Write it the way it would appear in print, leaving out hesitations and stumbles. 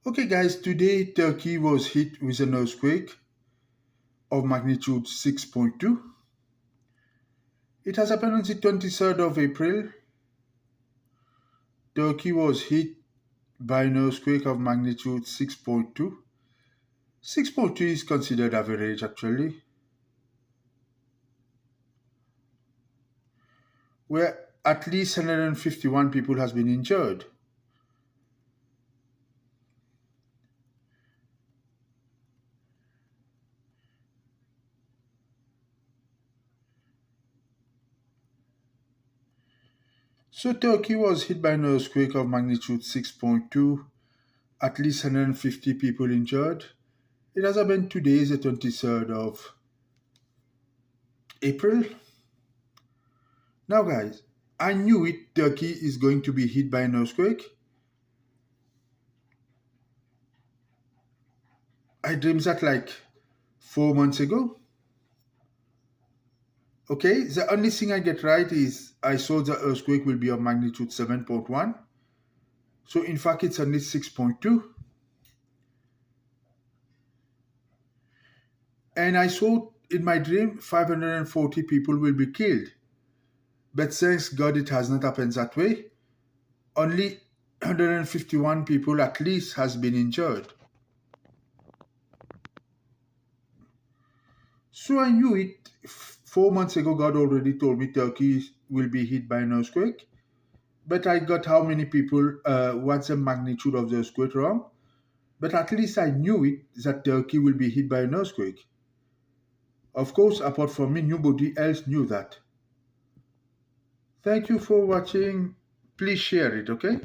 Okay, guys, today Turkey was hit with an earthquake of magnitude 6.2. It has happened on the 23rd of April. Turkey was hit by an earthquake of magnitude 6.2. 6.2 is considered average actually, where at least 151 people has been injured. So Turkey was hit by an earthquake of magnitude 6.2, at least 150 people injured. It has happened today, the 23rd of April. Now, guys, I knew it. Turkey is going to be hit by an earthquake. I dreamed that like 4 months ago. Okay, the only thing I get right is I saw the earthquake will be of magnitude 7.1. So in fact, it's only 6.2. And I saw in my dream 540 people will be killed. But thanks God it has not happened that way. Only 151 people at least has been injured. So I knew it. 4 months ago, God already told me Turkey will be hit by an earthquake. But I got how many people, what's the magnitude of the earthquake wrong. But at least I knew it, that Turkey will be hit by an earthquake. Of course, apart from me, nobody else knew that. Thank you for watching. Please share it, okay?